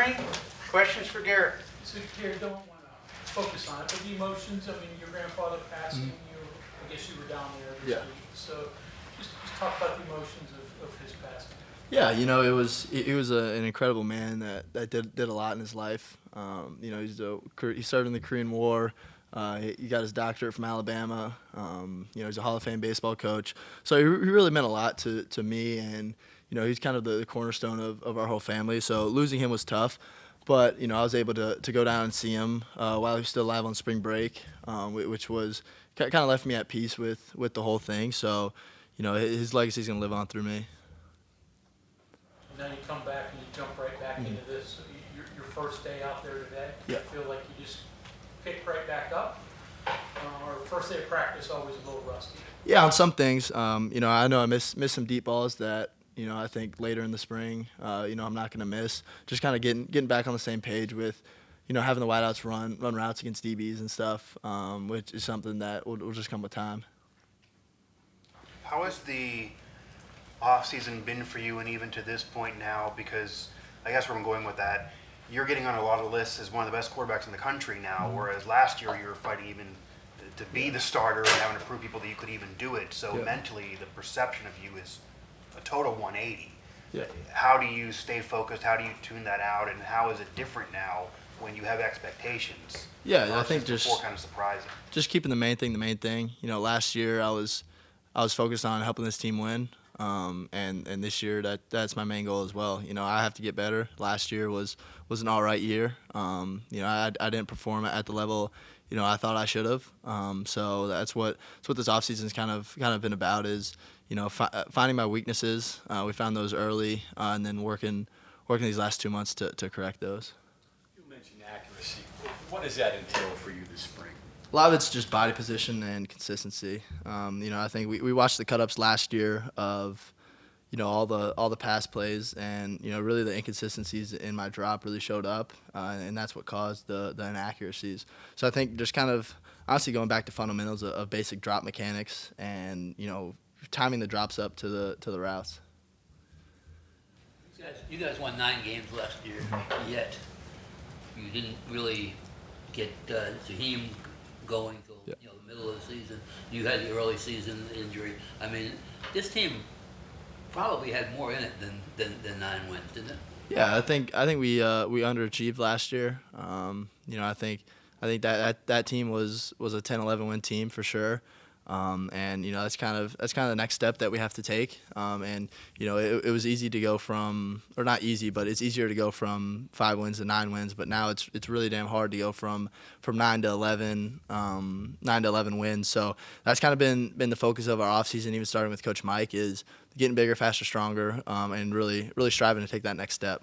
morning. Questions for Garrett? So Garrett, don't want to focus on it, but the emotions, I mean, your grandfather passing, I guess you were down there this week. So just talk about the emotions of his passing. Yeah, you know, he was an incredible man that did a lot in his life. You know, he served in the Korean War. He got his doctorate from Alabama. You know, he's a Hall of Fame baseball coach. So he really meant a lot to me, and you know, he's kind of the cornerstone of our whole family. So losing him was tough, but you know, I was able to go down and see him while he was still alive on spring break, which was kind of left me at peace with the whole thing. So, you know, his legacy is gonna live on through me. Now you come back and you jump right back into this. So your first day out there today, Yeah. you feel like you just picked right back up? Or first day of practice always a little rusty? Yeah, on some things. You know I missed some deep balls that, you know, I think later in the spring, you know, I'm not going to miss. Just kind of getting back on the same page with, you know, having the wideouts run routes against DBs and stuff, which is something that will just come with time. How has the offseason been for you, and even to this point now? Because I guess where I'm going with that, you're getting on a lot of lists as one of the best quarterbacks in the country now, whereas last year you were fighting even to be the starter and having to prove people that you could even do it. So mentally, the perception of you is a total 180. Yeah. How do you stay focused? How do you tune that out? And how is it different now when you have expectations? Yeah, I think before kind of surprising. Just keeping the main thing. You know, last year I was focused on helping this team win. And this year that's my main goal as well. You know, I have to get better. Last year was an all right year. You know, I didn't perform at the level, you know, I thought I should have. So that's what this offseason's kind of been about, is, you know, finding my weaknesses. We found those early, and then working these last 2 months to correct those. You mentioned accuracy. What does that entail for you this spring? A lot of it's just body position and consistency. You know, I think we watched the cut-ups last year of, you know, all the pass plays, and, you know, really the inconsistencies in my drop really showed up, and that's what caused the inaccuracies. So I think just kind of honestly going back to fundamentals of basic drop mechanics, and, you know, timing the drops up to the routes. You guys won 9 games last year, yet you didn't really get Zaheem going till you know, the middle of the season. You had the early season injury. I mean, this team probably had more in it than 9 wins, didn't it? Yeah, I think we underachieved last year. You know, I think that team was a 10-11 win team for sure. And you know, that's kind of the next step that we have to take. And you know, it was easy to go from, or not easy, but it's easier to go from 5 wins to 9 wins. But now it's really damn hard to go from 9 to 11 wins. So that's kind of been the focus of our offseason, even starting with Coach Mike, is getting bigger, faster, stronger, and really striving to take that next step.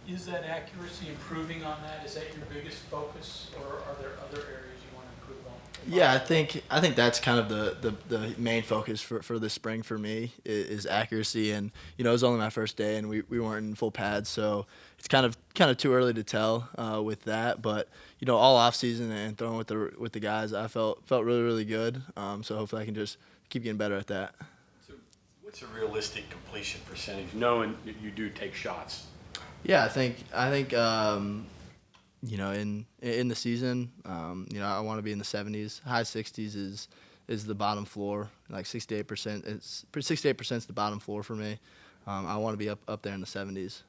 Is that accuracy improving on that? Is that your biggest focus, or are there other areas you want to improve on? Yeah, I think that's kind of the main focus for this spring for me is accuracy. And you know, it was only my first day, and we weren't in full pads, so it's kind of too early to tell with that. But you know, all off season and throwing with the guys, I felt really good. So hopefully I can just keep getting better at that. So what's a realistic completion percentage, knowing that you do take shots? Yeah, I think you know, in the season, you know, I want to be in the 70s. High 60s is the bottom floor. Like 68%. 68% is the bottom floor for me. I want to be up there in the 70s.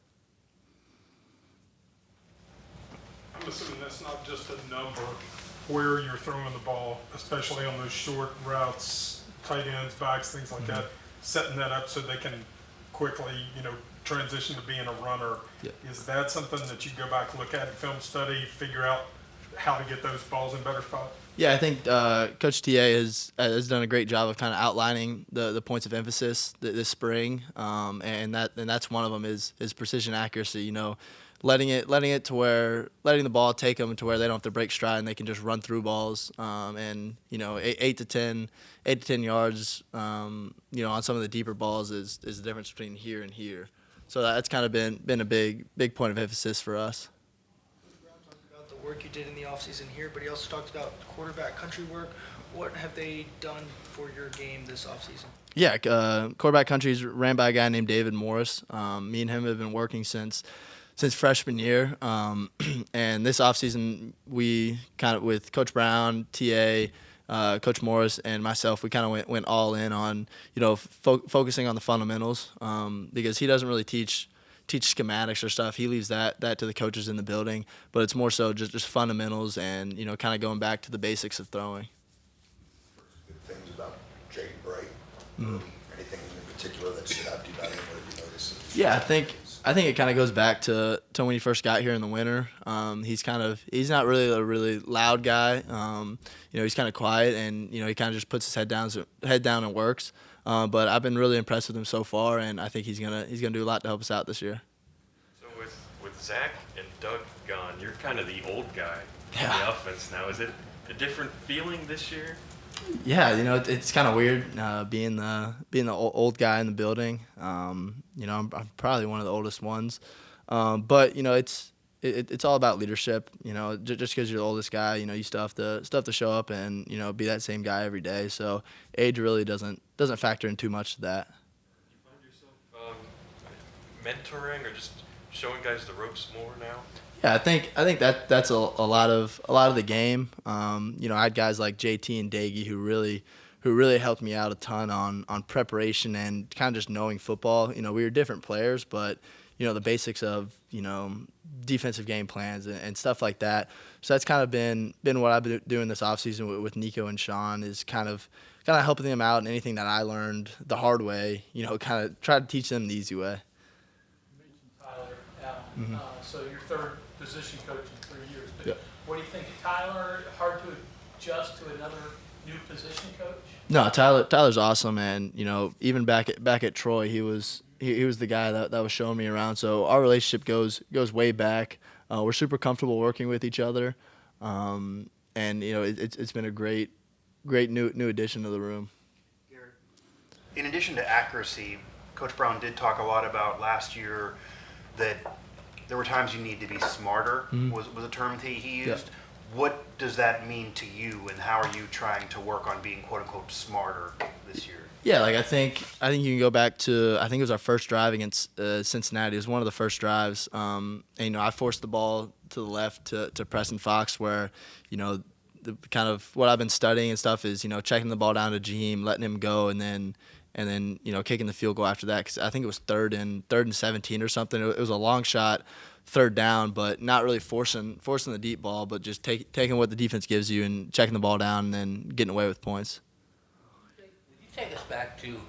I'm assuming that's not just a number where you're throwing the ball, especially on those short routes, tight ends, backs, things like that, setting that up so they can quickly, you know, transition to being a runner. Yeah. Is that something that you go back, look at, film study, figure out how to get those balls in better spots? Yeah, I think Coach TA has done a great job of kind of outlining the points of emphasis this spring, and that's one of them is precision accuracy. You know, letting the ball take them to where they don't have to break stride and they can just run through balls, and you know, 8 to 10 yards, you know, on some of the deeper balls is the difference between here and here. So that's kind of been a big point of emphasis for us. Brown talked about the work you did in the offseason here, but he also talked about quarterback country work. What have they done for your game this offseason? Yeah, quarterback country is ran by a guy named David Morris. Me and him have been working since since freshman year. And this offseason, we kind of, with Coach Brown, TA, Coach Morris, and myself, we kind of went all in on, focusing on the fundamentals, because he doesn't really teach schematics or stuff. He leaves that to the coaches in the building, but it's more so just fundamentals and, kind of going back to the basics of throwing. Good things about Jaden Bright. Anything in particular that stood out to you about him? What did you notice? Yeah, I think it kind of goes back to when he first got here in the winter. He's not really a really loud guy. He's kind of quiet, and he kind of just puts his head down and works. But I've been really impressed with him so far, and I think he's gonna do a lot to help us out this year. So with Zach and Doug gone, you're kind of the old guy in Yeah. the offense now. Is it a different feeling this year? Yeah, it's kind of weird being the old guy in the building. I'm probably one of the oldest ones, but it's all about leadership. Just because you're the oldest guy, you still have to show up and be that same guy every day. So age really doesn't factor in too much to that. Do you find yourself mentoring or just showing guys the ropes more now? Yeah, I think that's a lot of the game. I had guys like JT and Daggy who really helped me out a ton on preparation and kind of just knowing football. We were different players, but the basics of defensive game plans and stuff like that. So that's kind of been what I've been doing this offseason with Nico and Sean, is kind of helping them out, and anything that I learned the hard way, kind of try to teach them the easy way. You mentioned Tyler Allen. So your third position coach in 3 years. But Yeah. what do you think of Tyler? Hard to adjust to another new position coach? No, Tyler's awesome, and even back at Troy, he was the guy that was showing me around. So our relationship goes way back. We're super comfortable working with each other, and it's been a great new addition to the room. In addition to accuracy, Coach Brown did talk a lot about last year that there were times you need to be smarter, was a term that he used. Yeah. What does that mean to you, and how are you trying to work on being quote unquote smarter this year? Yeah, I think you can go back to, I think it was our first drive against Cincinnati. It was one of the first drives. And, I forced the ball to the left to Preston Fox, where, the kind of what I've been studying and stuff is, checking the ball down to Jaheim, letting him go, and then kicking the field goal after that, because I think it was third and 17 or something. It was a long shot, third down, but not really forcing the deep ball, but just taking what the defense gives you and checking the ball down and then getting away with points. Would you take us back to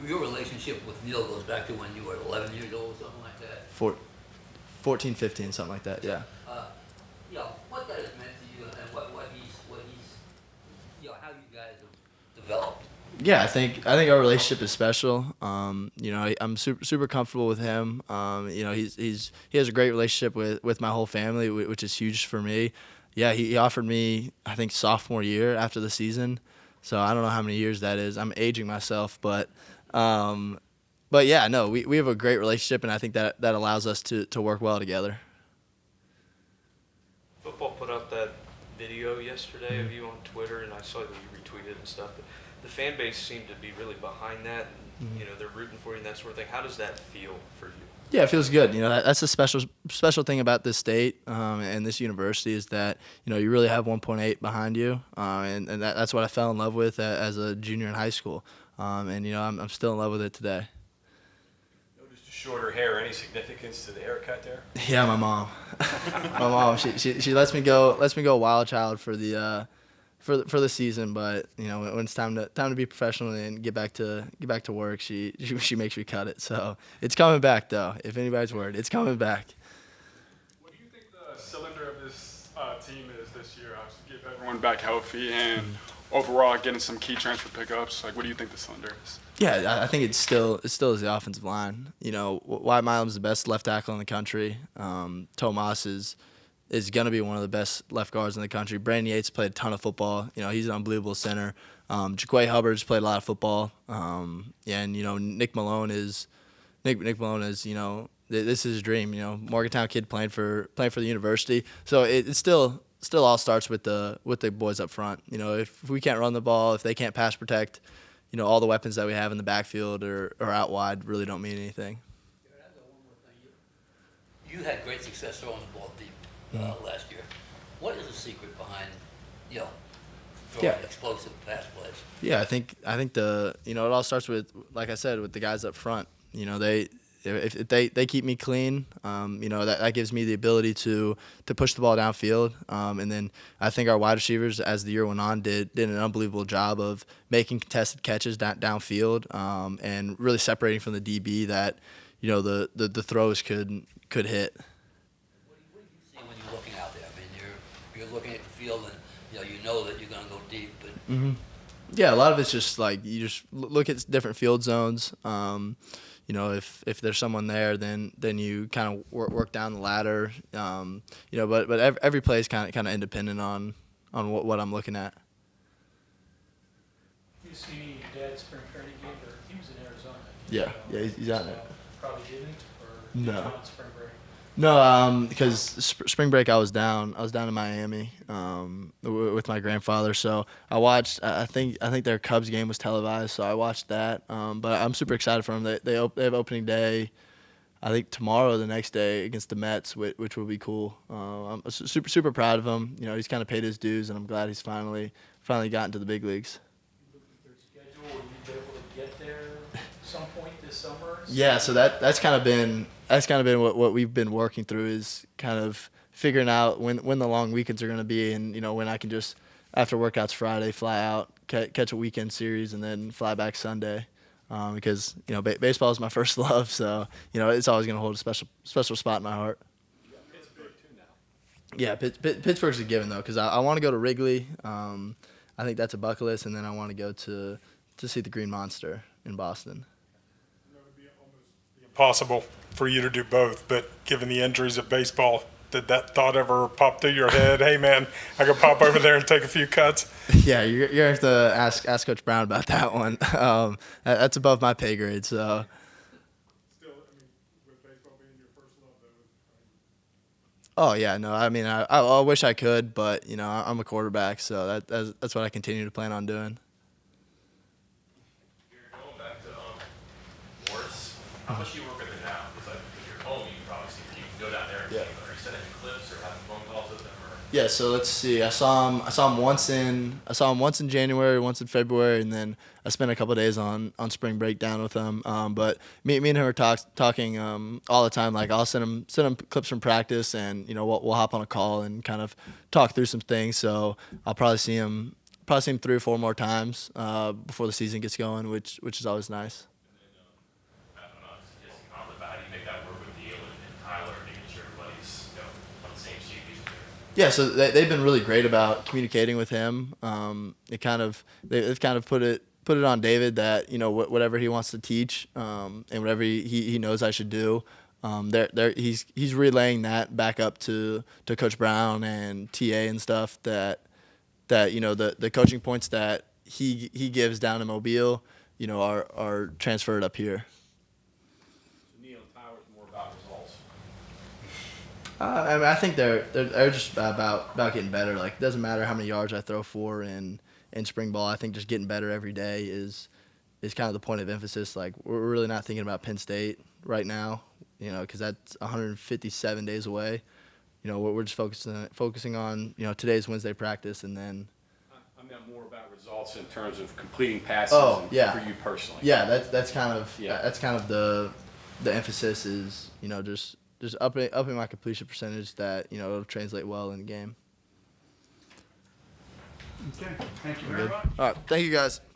your relationship with Neil goes back to when you were 11 years old, something like that? 14, 15, something like that, yeah. What that has meant to you, and what he's how you guys have developed. Yeah, I think our relationship is special. I'm super comfortable with him. He has a great relationship with my whole family, which is huge for me. Yeah, he offered me, I think, sophomore year after the season. So I don't know how many years that is. I'm aging myself, but yeah, no, we have a great relationship, and I think that allows us to work well together. Football put up that video yesterday of you on Twitter, and I saw that you retweeted and stuff. But the fan base seemed to be really behind that, and they're rooting for you and that sort of thing. How does that feel for you? Yeah, it feels good. That's a special thing about this state and this university, is that you really have 1.8 behind you, and that's what I fell in love with as a junior in high school, and I'm still in love with it today. Noticed the shorter hair. Any significance to the haircut there? Yeah, my mom. My mom. She lets me go wild child for the season, but when it's time to be professional and get back to work, she makes me cut it. So it's coming back, though. If anybody's worried, it's coming back. What do you think the cylinder of this team is this year? Obviously, get everyone back healthy and overall getting some key transfer pickups. What do you think the cylinder is? Yeah, I think it still is the offensive line. Wyatt Milam's the best left tackle in the country. Tomas is going to be one of the best left guards in the country. Brandon Yates played a ton of football. He's an unbelievable center. Jaquay Hubbard's played a lot of football. And Nick Malone is this is his dream. Morgantown kid playing for the university. So it still all starts with the boys up front. If we can't run the ball, if they can't pass protect, all the weapons that we have in the backfield or out wide really don't mean anything. You had great success throwing the ball deep last year. What is the secret behind, throwing explosive pass plays? Yeah, I think it all starts with, like I said, with the guys up front. If they keep me clean, that gives me the ability to push the ball downfield. And then I think our wide receivers, as the year went on, did an unbelievable job of making contested catches downfield, and really separating from the DB that the throws could hit. What do you see when you're looking out there? I mean, you're looking at the field and you know that you're going to go deep, but Yeah, a lot of it's just like you just look at different field zones. If there's someone there, then you kind of work down the ladder. But every play is kind of independent on what I'm looking at. You see Dad's spring training game, or he was in Arizona. Yeah, he's out there. Probably didn't, or No. did you on spring break? No, because spring break I was down in Miami with my grandfather. So I watched. I think their Cubs game was televised, so I watched that. But I'm super excited for them. They have opening day, I think tomorrow, or the next day against the Mets, which will be cool. I'm super proud of him. He's kind of paid his dues, and I'm glad he's finally gotten to the big leagues. You look at their schedule, will you be able to get there some point this summer? Yeah, so that's kind of been what we've been working through, is kind of figuring out when the long weekends are going to be, and when I can just, after workouts Friday, fly out, catch a weekend series, and then fly back Sunday, because baseball is my first love, so it's always going to hold a special spot in my heart. Pittsburgh too now. Yeah, Pittsburgh's a given though, because I want to go to Wrigley. I think that's a bucket list, and then I want to go to see the Green Monster in Boston. It would be almost impossible for you to do both, but given the injuries of baseball, did that thought ever pop through your head? Hey man, I could pop over there and take a few cuts. Yeah, you're gonna have to ask Coach Brown about that one. That's above my pay grade. So. Still, with baseball being your first love, though. Oh yeah, no. I mean, I wish I could, but I'm a quarterback, so that's what I continue to plan on doing. Going back to Morris, how much do you work with him now? Because if you're home, you can probably see, you can go down there and see him. Are you sending him clips or having phone calls with him? Or? Yeah, so let's see. I saw him once in January, once in February, and then I spent a couple of days on spring break down with him. But me and him are talking all the time. Like I'll send him clips from practice, and we'll hop on a call and kind of talk through some things. So I'll probably see him 3 or 4 more times before the season gets going, which is always nice. I don't know, just comment about how do you make that work with Neil and Tyler, making sure everybody's on the same sheet music. Yeah, so they've been really great about communicating with him. They've kind of put it on David that whatever he wants to teach, and whatever he knows I should do, he's relaying that back up to Coach Brown and TA and stuff, that the coaching points that he gives down in Mobile, are transferred up here. So Neil and Tyler's more about results. I think they're just about getting better. Like it doesn't matter how many yards I throw for in spring ball. I think just getting better every day is kind of the point of emphasis. Like we're really not thinking about Penn State right now, because that's 157 days away. We're just focusing on today's Wednesday practice, and then. I meant more about results in terms of completing passes Oh, yeah. for you personally. Yeah, that's kind of the emphasis is just upping my completion percentage that it'll translate well in the game. Okay, thank you very Good. much. All right, thank you guys.